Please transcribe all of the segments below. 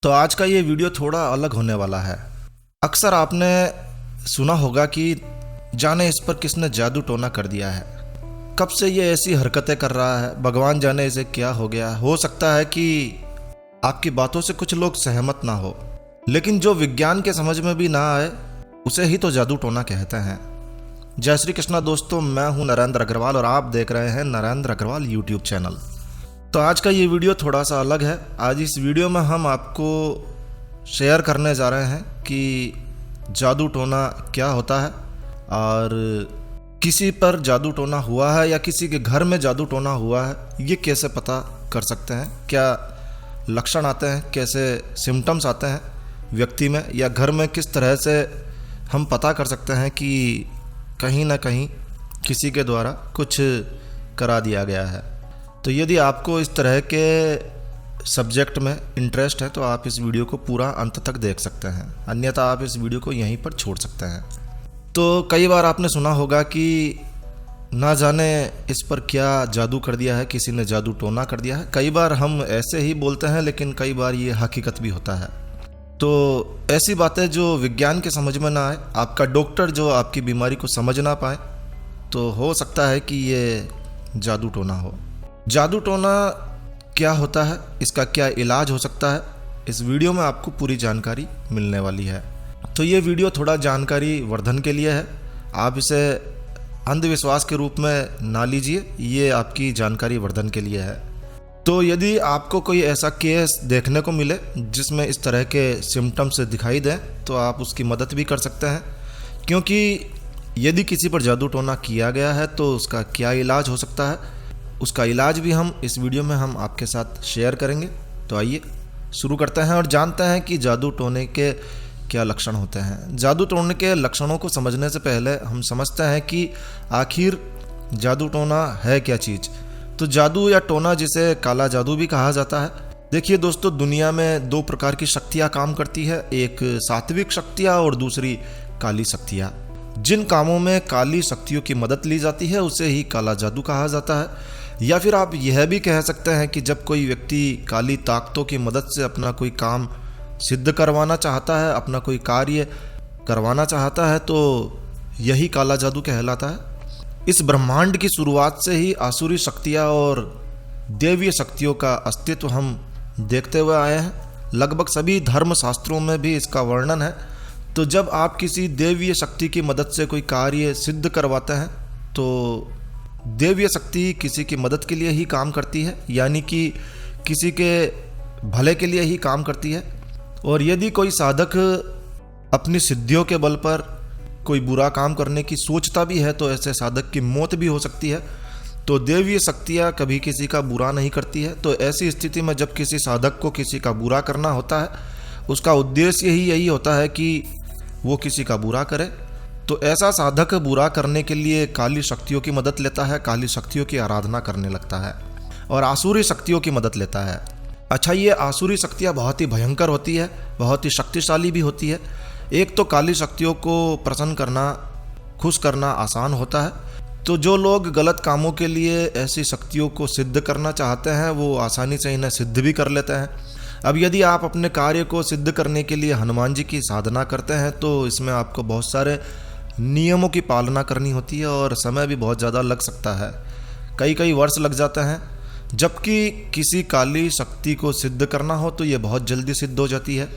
तो आज का ये वीडियो थोड़ा अलग होने वाला है। अक्सर आपने सुना होगा कि जाने इस पर किसने जादू टोना कर दिया है, कब से ये ऐसी हरकतें कर रहा है, भगवान जाने इसे क्या हो गया। हो सकता है कि आपकी बातों से कुछ लोग सहमत ना हो, लेकिन जो विज्ञान के समझ में भी ना आए उसे ही तो जादू टोना कहते हैं। जय श्री कृष्णा दोस्तों, मैं हूं नरेंद्र अग्रवाल और आप देख रहे हैं नरेंद्र अग्रवाल यूट्यूब चैनल। तो आज का ये वीडियो थोड़ा सा अलग है। आज इस वीडियो में हम आपको शेयर करने जा रहे हैं कि जादू टोना क्या होता है और किसी पर जादू टोना हुआ है या किसी के घर में जादू टोना हुआ है, ये कैसे पता कर सकते हैं, क्या लक्षण आते हैं, कैसे सिम्टम्स आते हैं व्यक्ति में, या घर में किस तरह से हम पता कर सकते हैं कि कहीं ना कहीं किसी के द्वारा कुछ करा दिया गया है। तो यदि आपको इस तरह के सब्जेक्ट में इंटरेस्ट है तो आप इस वीडियो को पूरा अंत तक देख सकते हैं, अन्यथा आप इस वीडियो को यहीं पर छोड़ सकते हैं। तो कई बार आपने सुना होगा कि ना जाने इस पर क्या जादू कर दिया है, किसी ने जादू टोना कर दिया है। कई बार हम ऐसे ही बोलते हैं, लेकिन कई बार ये हकीकत भी होता है। तो ऐसी बातें जो विज्ञान के समझ में ना आए, आपका डॉक्टर जो आपकी बीमारी को समझ ना पाए, तो हो सकता है कि ये जादू टोना हो। जादू टोना क्या होता है, इसका क्या इलाज हो सकता है, इस वीडियो में आपको पूरी जानकारी मिलने वाली है। तो ये वीडियो थोड़ा जानकारी वर्धन के लिए है, आप इसे अंधविश्वास के रूप में ना लीजिए, ये आपकी जानकारी वर्धन के लिए है। तो यदि आपको कोई ऐसा केस देखने को मिले जिसमें इस तरह के सिम्टम्स दिखाई दें तो आप उसकी मदद भी कर सकते हैं, क्योंकि यदि किसी पर जादू टोना किया गया है तो उसका क्या इलाज हो सकता है, उसका इलाज भी हम इस वीडियो में हम आपके साथ शेयर करेंगे। तो आइए शुरू करते हैं और जानते हैं कि जादू टोने के क्या लक्षण होते हैं। जादू टोने के लक्षणों को समझने से पहले हम समझते हैं कि आखिर जादू टोना है क्या चीज़। तो जादू या टोना, जिसे काला जादू भी कहा जाता है। देखिए दोस्तों, दुनिया में दो प्रकार की शक्तियाँ काम करती है, एक सात्विक शक्तियाँ और दूसरी काली शक्तियाँ। जिन कामों में काली शक्तियों की मदद ली जाती है उसे ही काला जादू कहा जाता है। या फिर आप यह भी कह सकते हैं कि जब कोई व्यक्ति काली ताकतों की मदद से अपना कोई काम सिद्ध करवाना चाहता है, अपना कोई कार्य करवाना चाहता है, तो यही काला जादू कहलाता है। इस ब्रह्मांड की शुरुआत से ही आसुरी शक्तियाँ और दैवीय शक्तियों का अस्तित्व हम देखते हुए आए हैं। लगभग सभी धर्म शास्त्रों में भी इसका वर्णन है। तो जब आप किसी दैवीय शक्ति की मदद से कोई कार्य सिद्ध करवाते हैं तो दैवीय शक्ति किसी की मदद के लिए ही काम करती है, यानी कि किसी के भले के लिए ही काम करती है। और यदि कोई साधक अपनी सिद्धियों के बल पर कोई बुरा काम करने की सोचता भी है तो ऐसे साधक की मौत भी हो सकती है। तो दैवीय शक्तियाँ कभी किसी का बुरा नहीं करती है। तो ऐसी स्थिति में जब किसी साधक को किसी का बुरा करना होता है, उसका उद्देश्य ही यही होता है कि वो किसी का बुरा करे। तो ऐसा साधक बुरा करने के लिए काली शक्तियों की मदद लेता है, काली शक्तियों की आराधना करने लगता है और आसुरी शक्तियों की मदद लेता है। अच्छा, ये आसुरी शक्तियाँ बहुत ही भयंकर होती है, बहुत ही शक्तिशाली भी होती है। एक तो काली शक्तियों को प्रसन्न करना, खुश करना आसान होता है। तो जो लोग गलत कामों के लिए ऐसी शक्तियों को सिद्ध करना चाहते हैं वो आसानी से इन्हें सिद्ध भी कर लेते हैं। अब यदि आप अपने कार्य को सिद्ध करने के लिए हनुमान जी की साधना करते हैं तो इसमें आपको बहुत सारे नियमों की पालना करनी होती है और समय भी बहुत ज़्यादा लग सकता है, कई वर्ष लग जाते हैं। जबकि किसी काली शक्ति को सिद्ध करना हो तो ये बहुत जल्दी सिद्ध हो जाती है।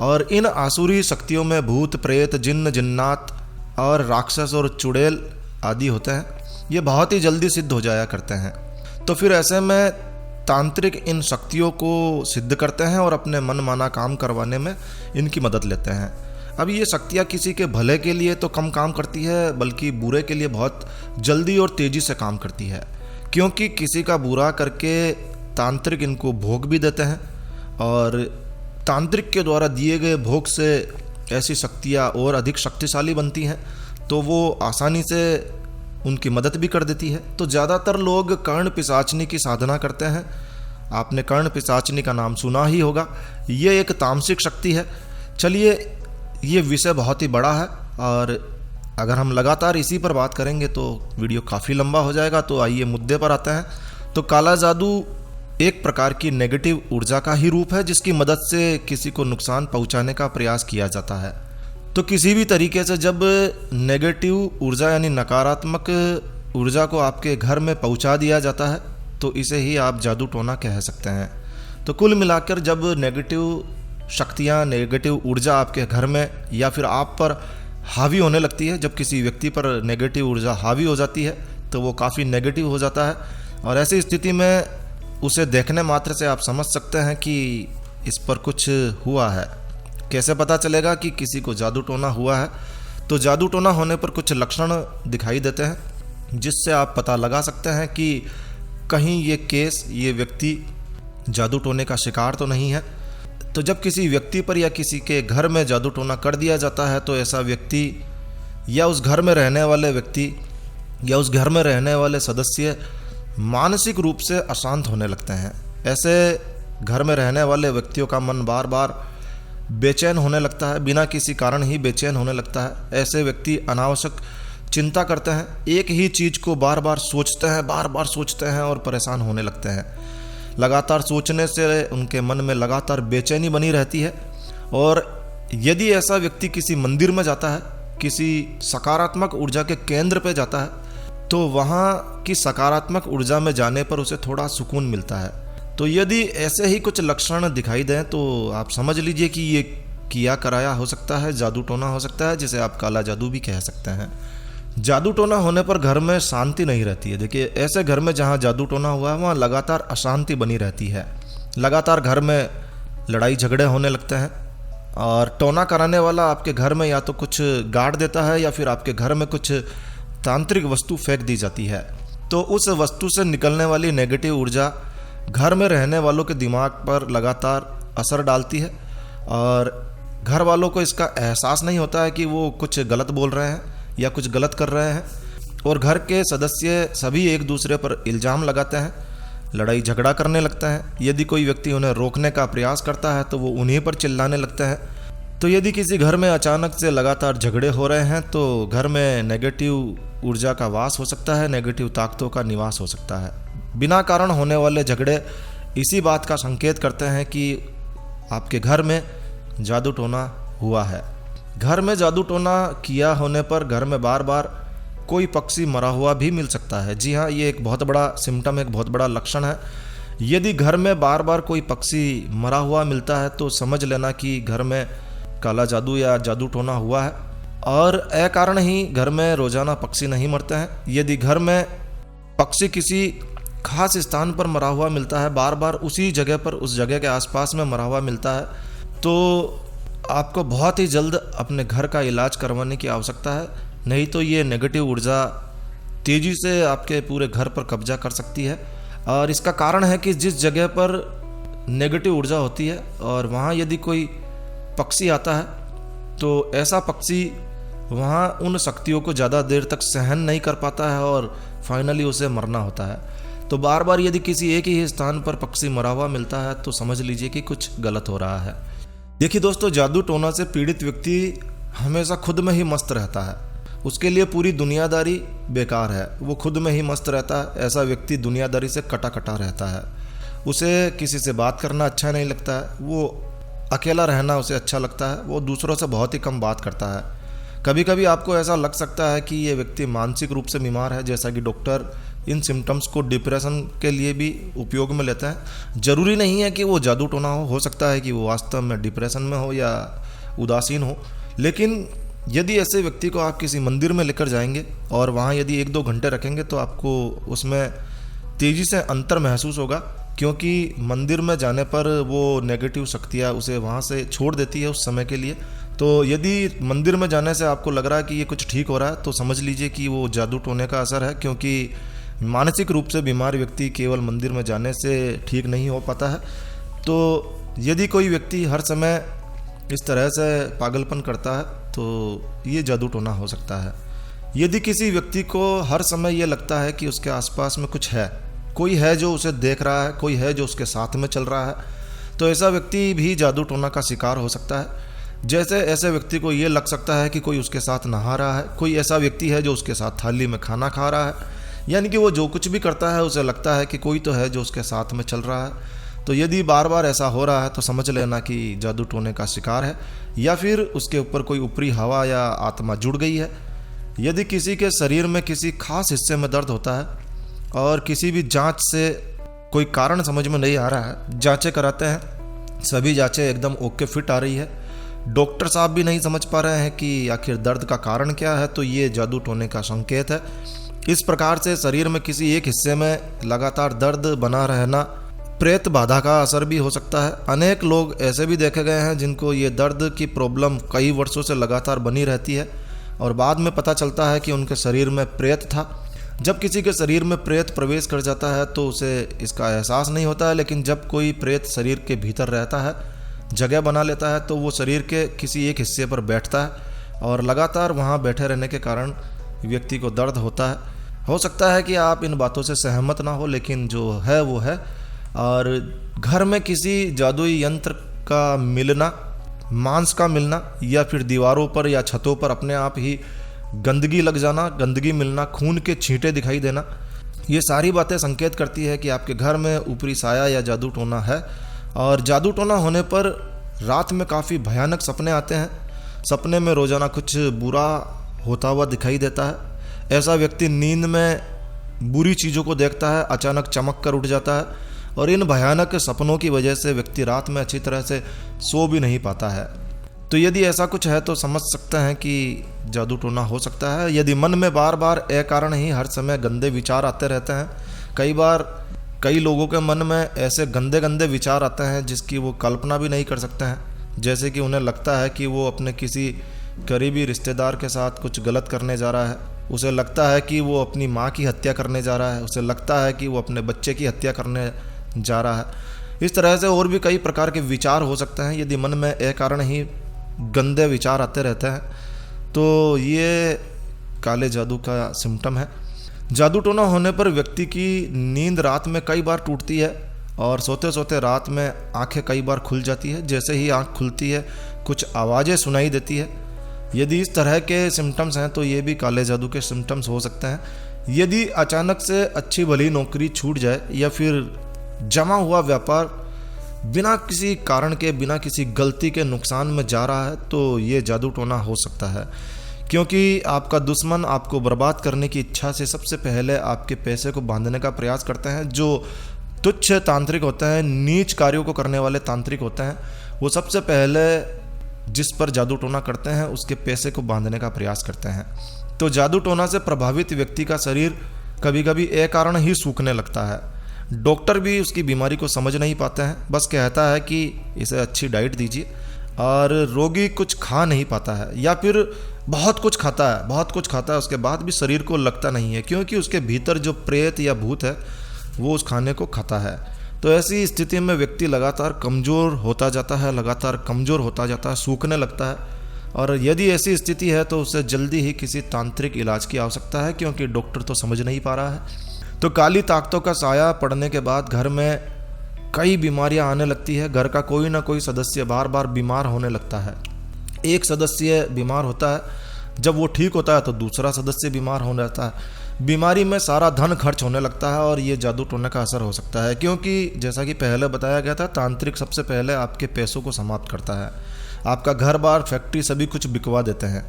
और इन आसुरी शक्तियों में भूत प्रेत, जिन्न जिन्नात और राक्षस और चुड़ैल आदि होते हैं, ये बहुत ही जल्दी सिद्ध हो जाया करते हैं। तो फिर ऐसे में तांत्रिक इन शक्तियों को सिद्ध करते हैं और अपने मन माना काम करवाने में इनकी मदद लेते हैं। अब ये शक्तियाँ किसी के भले के लिए तो कम काम करती है, बल्कि बुरे के लिए बहुत जल्दी और तेज़ी से काम करती है, क्योंकि किसी का बुरा करके तांत्रिक इनको भोग भी देते हैं और तांत्रिक के द्वारा दिए गए भोग से ऐसी शक्तियाँ और अधिक शक्तिशाली बनती हैं, तो वो आसानी से उनकी मदद भी कर देती है। तो ज़्यादातर लोग कर्ण पिशाचनी की साधना करते हैं। आपने कर्ण पिशाचनी का नाम सुना ही होगा। ये एक तामसिक शक्ति है। चलिए, ये विषय बहुत ही बड़ा है और अगर हम लगातार इसी पर बात करेंगे तो वीडियो काफ़ी लंबा हो जाएगा। तो आइए मुद्दे पर आते हैं। तो काला जादू एक प्रकार की नेगेटिव ऊर्जा का ही रूप है जिसकी मदद से किसी को नुकसान पहुंचाने का प्रयास किया जाता है। तो किसी भी तरीके से जब नेगेटिव ऊर्जा यानी नकारात्मक ऊर्जा को आपके घर में पहुंचा दिया जाता है तो इसे ही आप जादू टोना कह सकते हैं। तो कुल मिलाकर जब नेगेटिव शक्तियाँ, नेगेटिव ऊर्जा आपके घर में या फिर आप पर हावी होने लगती है, जब किसी व्यक्ति पर नेगेटिव ऊर्जा हावी हो जाती है तो वो काफ़ी नेगेटिव हो जाता है और ऐसी स्थिति में उसे देखने मात्र से आप समझ सकते हैं कि इस पर कुछ हुआ है। कैसे पता चलेगा कि किसी को जादू टोना हुआ है? तो जादू टोना होने पर कुछ लक्षण दिखाई देते हैं जिससे आप पता लगा सकते हैं कि कहीं ये केस, ये व्यक्ति जादू टोने का शिकार तो नहीं है। तो जब किसी व्यक्ति पर या किसी के घर में जादू टोना कर दिया जाता है तो ऐसा व्यक्ति या उस घर में रहने वाले व्यक्ति या उस घर में रहने वाले सदस्य मानसिक रूप से अशांत होने लगते हैं। ऐसे घर में रहने वाले व्यक्तियों का मन बार बार बेचैन होने लगता है, बिना किसी कारण ही बेचैन होने लगता है। ऐसे व्यक्ति अनावश्यक चिंता करते हैं, एक ही चीज़ को बार बार सोचते हैं और परेशान होने लगते हैं। लगातार सोचने से उनके मन में लगातार बेचैनी बनी रहती है। और यदि ऐसा व्यक्ति किसी मंदिर में जाता है, किसी सकारात्मक ऊर्जा के केंद्र पर जाता है तो वहाँ की सकारात्मक ऊर्जा में जाने पर उसे थोड़ा सुकून मिलता है। तो यदि ऐसे ही कुछ लक्षण दिखाई दें तो आप समझ लीजिए कि ये किया कराया हो सकता है, जादू टोना हो सकता है, जिसे आप काला जादू भी कह सकते हैं। जादू टोना होने पर घर में शांति नहीं रहती है। देखिए, ऐसे घर में जहाँ जादू टोना हुआ है वहाँ लगातार अशांति बनी रहती है, लगातार घर में लड़ाई झगड़े होने लगते हैं और टोना कराने वाला आपके घर में या तो कुछ गाड़ देता है या फिर आपके घर में कुछ तांत्रिक वस्तु फेंक दी जाती है। तो उस वस्तु से निकलने वाली नेगेटिव ऊर्जा घर में रहने वालों के दिमाग पर लगातार असर डालती है और घर वालों को इसका एहसास नहीं होता है कि वो कुछ गलत बोल रहे हैं या कुछ गलत कर रहे हैं। और घर के सदस्य सभी एक दूसरे पर इल्ज़ाम लगाते हैं, लड़ाई झगड़ा करने लगते हैं। यदि कोई व्यक्ति उन्हें रोकने का प्रयास करता है तो वो उन्हीं पर चिल्लाने लगते हैं। तो यदि किसी घर में अचानक से लगातार झगड़े हो रहे हैं तो घर में नेगेटिव ऊर्जा का वास हो सकता है, नेगेटिव ताकतों का निवास हो सकता है। बिना कारण होने वाले झगड़े इसी बात का संकेत करते हैं कि आपके घर में जादू टोना हुआ है। घर में जादू टोना किया होने पर घर में बार बार कोई पक्षी मरा हुआ भी मिल सकता है। जी हाँ, ये एक बहुत बड़ा सिम्टम, एक बहुत बड़ा लक्षण है। यदि घर में बार बार कोई पक्षी मरा हुआ मिलता है तो समझ लेना कि घर में काला जादू या जादू टोना हुआ है। और अकारण ही घर में रोजाना पक्षी नहीं मरते हैं। यदि घर में पक्षी किसी खास स्थान पर मरा हुआ मिलता है, बार बार उसी जगह पर, उस जगह के आसपास में मरा हुआ मिलता है, तो आपको बहुत ही जल्द अपने घर का इलाज करवाने की आवश्यकता है। नहीं तो ये नेगेटिव ऊर्जा तेज़ी से आपके पूरे घर पर कब्जा कर सकती है। और इसका कारण है कि जिस जगह पर नेगेटिव ऊर्जा होती है और वहाँ यदि कोई पक्षी आता है तो ऐसा पक्षी वहाँ उन शक्तियों को ज़्यादा देर तक सहन नहीं कर पाता है और फाइनली उसे मरना होता है। तो बार बार यदि किसी एक ही स्थान पर पक्षी मरा हुआ मिलता है तो समझ लीजिए कि कुछ गलत हो रहा है। देखिए दोस्तों, जादू टोना से पीड़ित व्यक्ति हमेशा खुद में ही मस्त रहता है। उसके लिए पूरी दुनियादारी बेकार है, वो खुद में ही मस्त रहता है। ऐसा व्यक्ति दुनियादारी से कटा कटा रहता है। उसे किसी से बात करना अच्छा नहीं लगता है, वो अकेला रहना उसे अच्छा लगता है। वो दूसरों से बहुत ही कम बात करता है। कभी कभी आपको ऐसा लग सकता है कि ये व्यक्ति मानसिक रूप से बीमार है, जैसा कि डॉक्टर इन सिम्टम्स को डिप्रेशन के लिए भी उपयोग में लेते हैं। ज़रूरी नहीं है कि वो जादू टोना हो सकता है कि वो वास्तव में डिप्रेशन में हो या उदासीन हो। लेकिन यदि ऐसे व्यक्ति को आप किसी मंदिर में लेकर जाएंगे और वहाँ यदि 1-2 घंटे रखेंगे तो आपको उसमें तेज़ी से अंतर महसूस होगा, क्योंकि मंदिर में जाने पर वो नेगेटिव शक्तियाँ उसे वहाँ से छोड़ देती है उस समय के लिए। तो यदि मंदिर में जाने से आपको लग रहा है कि ये कुछ ठीक हो रहा है तो समझ लीजिए कि वो जादू टोने का असर है, क्योंकि मानसिक रूप से बीमार व्यक्ति केवल मंदिर में जाने से ठीक नहीं हो पाता है। तो यदि कोई व्यक्ति हर समय इस तरह से पागलपन करता है तो ये जादू टोना हो सकता है। यदि किसी व्यक्ति को हर समय ये लगता है कि उसके आसपास में कुछ है, कोई है जो उसे देख रहा है, कोई है जो उसके साथ में चल रहा है, तो ऐसा व्यक्ति भी जादू टोना का शिकार हो सकता है। जैसे ऐसे व्यक्ति को ये लग सकता है कि कोई उसके साथ नहा रहा है, कोई ऐसा व्यक्ति है जो उसके साथ थाली में खाना खा रहा है, यानी कि वो जो कुछ भी करता है उसे लगता है कि कोई तो है जो उसके साथ में चल रहा है। तो यदि बार बार ऐसा हो रहा है तो समझ लेना कि जादू टोने का शिकार है, या फिर उसके ऊपर कोई ऊपरी हवा या आत्मा जुड़ गई है। यदि किसी के शरीर में किसी खास हिस्से में दर्द होता है और किसी भी जांच से कोई कारण समझ में नहीं आ रहा है, जांचें कराते हैं, सभी जांचें एकदम ओके फिट आ रही है, डॉक्टर साहब भी नहीं समझ पा रहे हैं कि आखिर दर्द का कारण क्या है, तो ये जादू टोने का संकेत है। इस प्रकार से शरीर में किसी एक हिस्से में लगातार दर्द बना रहना प्रेत बाधा का असर भी हो सकता है। अनेक लोग ऐसे भी देखे गए हैं जिनको ये दर्द की प्रॉब्लम कई वर्षों से लगातार बनी रहती है और बाद में पता चलता है कि उनके शरीर में प्रेत था। जब किसी के शरीर में प्रेत प्रवेश कर जाता है तो उसे इसका एहसास नहीं होता है, लेकिन जब कोई प्रेत शरीर के भीतर रहता है, जगह बना लेता है, तो वो शरीर के किसी एक हिस्से पर बैठता है और लगातार वहाँ बैठे रहने के कारण व्यक्ति को दर्द होता है। हो सकता है कि आप इन बातों से सहमत ना हो, लेकिन जो है वो है। और घर में किसी जादुई यंत्र का मिलना, मांस का मिलना, या फिर दीवारों पर या छतों पर अपने आप ही गंदगी लग जाना, गंदगी मिलना, खून के छींटे दिखाई देना, ये सारी बातें संकेत करती है कि आपके घर में ऊपरी साया या जादू टोना है। और जादू टोना होने पर रात में काफ़ी भयानक सपने आते हैं। सपने में रोज़ाना कुछ बुरा होता हुआ दिखाई देता है। ऐसा व्यक्ति नींद में बुरी चीज़ों को देखता है, अचानक चमक कर उठ जाता है और इन भयानक सपनों की वजह से व्यक्ति रात में अच्छी तरह से सो भी नहीं पाता है। तो यदि ऐसा कुछ है तो समझ सकते हैं कि जादू टोना हो सकता है। यदि मन में बार बार अकारण ही हर समय गंदे विचार आते रहते हैं, कई बार कई लोगों के मन में ऐसे गंदे गंदे विचार आते हैं जिसकी वो कल्पना भी नहीं कर सकते हैं। जैसे कि उन्हें लगता है कि वो अपने किसी करीबी रिश्तेदार के साथ कुछ गलत करने जा रहा है, उसे लगता है कि वो अपनी माँ की हत्या करने जा रहा है, उसे लगता है कि वो अपने बच्चे की हत्या करने जा रहा है। इस तरह से और भी कई प्रकार के विचार हो सकते हैं। यदि मन में अकारण ही गंदे विचार आते रहते हैं तो ये काले जादू का सिम्टम है। जादू टोना होने पर व्यक्ति की नींद रात में कई बार टूटती है और सोते सोते रात में आंखें कई बार खुल जाती है। जैसे ही आंख खुलती है कुछ आवाज़ें सुनाई देती है। यदि इस तरह के सिम्टम्स हैं तो ये भी काले जादू के सिम्टम्स हो सकते हैं। यदि अचानक से अच्छी भली नौकरी छूट जाए या फिर जमा हुआ व्यापार बिना किसी कारण के, बिना किसी गलती के नुकसान में जा रहा है, तो ये जादू टोना हो सकता है। क्योंकि आपका दुश्मन आपको बर्बाद करने की इच्छा से सबसे पहले आपके पैसे को बांधने का प्रयास करते हैं। जो तुच्छ तांत्रिक होते हैं, नीच कार्यों को करने वाले तांत्रिक होते हैं, वो सबसे पहले जिस पर जादू टोना करते हैं उसके पैसे को बांधने का प्रयास करते हैं। तो जादू टोना से प्रभावित व्यक्ति का शरीर कभी कभी अकारण ही सूखने लगता है। डॉक्टर भी उसकी बीमारी को समझ नहीं पाते हैं, बस कहता है कि इसे अच्छी डाइट दीजिए, और रोगी कुछ खा नहीं पाता है या फिर बहुत कुछ खाता है, उसके बाद भी शरीर को लगता नहीं है, क्योंकि उसके भीतर जो प्रेत या भूत है वो उस खाने को खाता है। तो ऐसी स्थिति में व्यक्ति लगातार कमज़ोर होता जाता है, सूखने लगता है। और यदि ऐसी स्थिति है तो उसे जल्दी ही किसी तांत्रिक इलाज की आवश्यकता है, क्योंकि डॉक्टर तो समझ नहीं पा रहा है। तो काली ताकतों का साया पड़ने के बाद घर में कई बीमारियां आने लगती है। घर का कोई ना कोई सदस्य बार बार बीमार होने लगता है। एक सदस्य बीमार होता है, जब वो ठीक होता है तो दूसरा सदस्य बीमार होने लगता है। बीमारी में सारा धन खर्च होने लगता है और ये जादू टोने का असर हो सकता है, क्योंकि जैसा कि पहले बताया गया था, तांत्रिक सबसे पहले आपके पैसों को समाप्त करता है। आपका घर बार, फैक्ट्री सभी कुछ बिकवा देते हैं।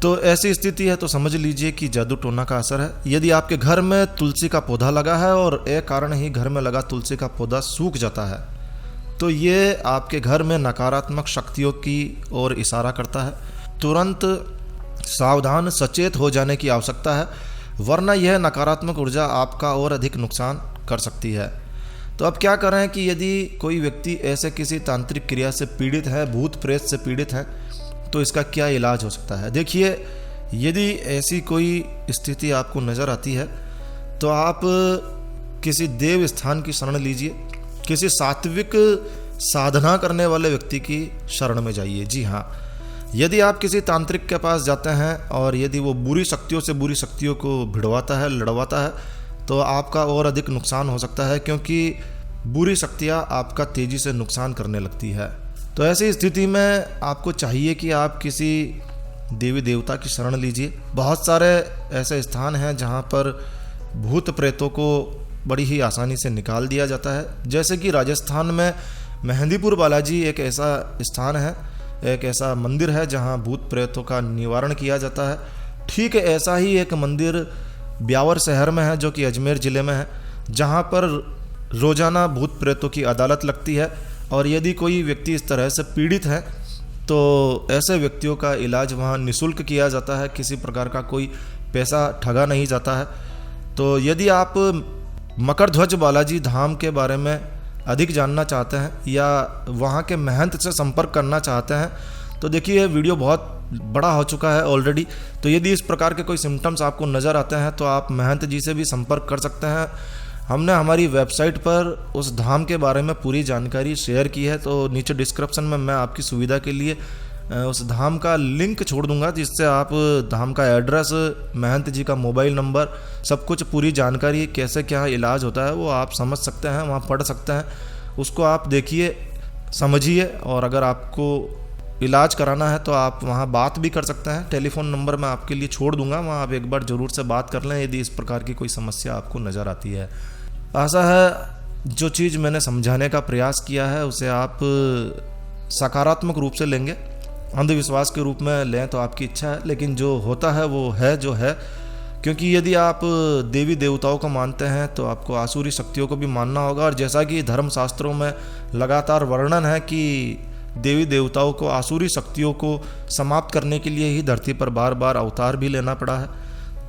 तो ऐसी स्थिति है तो समझ लीजिए कि जादू टोना का असर है। यदि आपके घर में तुलसी का पौधा लगा है और एक कारण ही घर में लगा तुलसी का पौधा सूख जाता है, तो ये आपके घर में नकारात्मक शक्तियों की ओर इशारा करता है। तुरंत सावधान, सचेत हो जाने की आवश्यकता है, वरना यह नकारात्मक ऊर्जा आपका और अधिक नुकसान कर सकती है। तो अब क्या करें कि यदि कोई व्यक्ति ऐसे किसी तांत्रिक क्रिया से पीड़ित है, भूत प्रेत से पीड़ित है, तो इसका क्या इलाज हो सकता है। देखिए, यदि ऐसी कोई स्थिति आपको नज़र आती है तो आप किसी देव स्थान की शरण लीजिए, किसी सात्विक साधना करने वाले व्यक्ति की शरण में जाइए। जी हाँ, यदि आप किसी तांत्रिक के पास जाते हैं और यदि वो बुरी शक्तियों से बुरी शक्तियों को भिड़वाता है, लड़वाता है, तो आपका और अधिक नुकसान हो सकता है, क्योंकि बुरी शक्तियाँ आपका तेज़ी से नुकसान करने लगती है। तो ऐसी स्थिति में आपको चाहिए कि आप किसी देवी देवता की शरण लीजिए। बहुत सारे ऐसे स्थान हैं जहाँ पर भूत प्रेतों को बड़ी ही आसानी से निकाल दिया जाता है। जैसे कि राजस्थान में मेहंदीपुर बालाजी एक ऐसा स्थान है, एक ऐसा मंदिर है जहां भूत प्रेतों का निवारण किया जाता है। ठीक ऐसा ही एक मंदिर ब्यावर शहर में है जो कि अजमेर ज़िले में है, जहां पर रोज़ाना भूत प्रेतों की अदालत लगती है। और यदि कोई व्यक्ति इस तरह से पीड़ित है तो ऐसे व्यक्तियों का इलाज वहाँ निःशुल्क किया जाता है, किसी प्रकार का कोई पैसा ठगा नहीं जाता है। तो यदि आप मकरध्वज बालाजी धाम के बारे में अधिक जानना चाहते हैं या वहाँ के महंत से संपर्क करना चाहते हैं तो देखिए ये वीडियो बहुत बड़ा हो चुका है ऑलरेडी। तो यदि इस प्रकार के कोई सिम्टम्स आपको नज़र आते हैं तो आप महंत जी से भी संपर्क कर सकते हैं। हमने हमारी वेबसाइट पर उस धाम के बारे में पूरी जानकारी शेयर की है, तो नीचे डिस्क्रिप्शन में मैं आपकी सुविधा के लिए उस धाम का लिंक छोड़ दूंगा, जिससे आप धाम का एड्रेस, महंत जी का मोबाइल नंबर, सब कुछ पूरी जानकारी कैसे क्या इलाज होता है वो आप समझ सकते हैं, वहाँ पढ़ सकते हैं। उसको आप देखिए, समझिए, और अगर आपको इलाज कराना है तो आप वहाँ बात भी कर सकते हैं। टेलीफोन नंबर मैं आपके लिए छोड़ दूंगा, वहाँ आप एक बार ज़रूर से बात कर लें यदि इस प्रकार की कोई समस्या आपको नज़र आती है। आशा है जो चीज़ मैंने समझाने का प्रयास किया है उसे आप सकारात्मक रूप से लेंगे। अंधविश्वास के रूप में लें तो आपकी इच्छा है, लेकिन जो होता है वो है जो है। क्योंकि यदि आप देवी देवताओं को मानते हैं तो आपको आसुरी शक्तियों को भी मानना होगा। और जैसा कि धर्मशास्त्रों में लगातार वर्णन है कि देवी देवताओं को, आसुरी शक्तियों को समाप्त करने के लिए ही धरती पर बार बार अवतार भी लेना पड़ा है।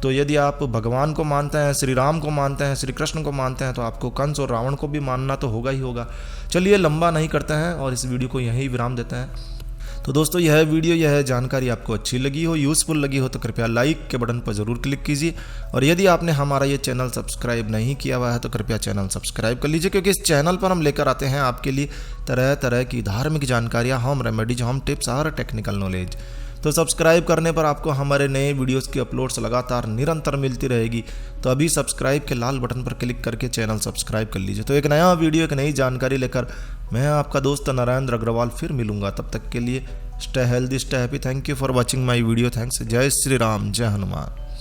तो यदि आप भगवान को मानते हैं, श्री राम को मानते हैं, श्री कृष्ण को मानते हैं, तो आपको कंस और रावण को भी मानना तो होगा ही होगा। चलिए लंबा नहीं करते हैं और इस वीडियो को यहीं विराम देते हैं। तो दोस्तों यह वीडियो, यह जानकारी आपको अच्छी लगी हो, यूज़फुल लगी हो तो कृपया लाइक के बटन पर ज़रूर क्लिक कीजिए। और यदि आपने हमारा ये चैनल सब्सक्राइब नहीं किया हुआ है तो कृपया चैनल सब्सक्राइब कर लीजिए, क्योंकि इस चैनल पर हम लेकर आते हैं आपके लिए तरह तरह की धार्मिक जानकारियाँ, होम रेमेडीज, होम टिप्स और टेक्निकल नॉलेज। तो सब्सक्राइब करने पर आपको हमारे नए वीडियोस की अपलोड्स लगातार निरंतर मिलती रहेगी। तो अभी सब्सक्राइब के लाल बटन पर क्लिक करके चैनल सब्सक्राइब कर लीजिए। तो एक नया वीडियो, एक नई जानकारी लेकर मैं आपका दोस्त नरेंद्र अग्रवाल फिर मिलूंगा। तब तक के लिए stay healthy, stay happy. Thank you for watching my video. Thanks. जय श्री राम, जय हनुमान।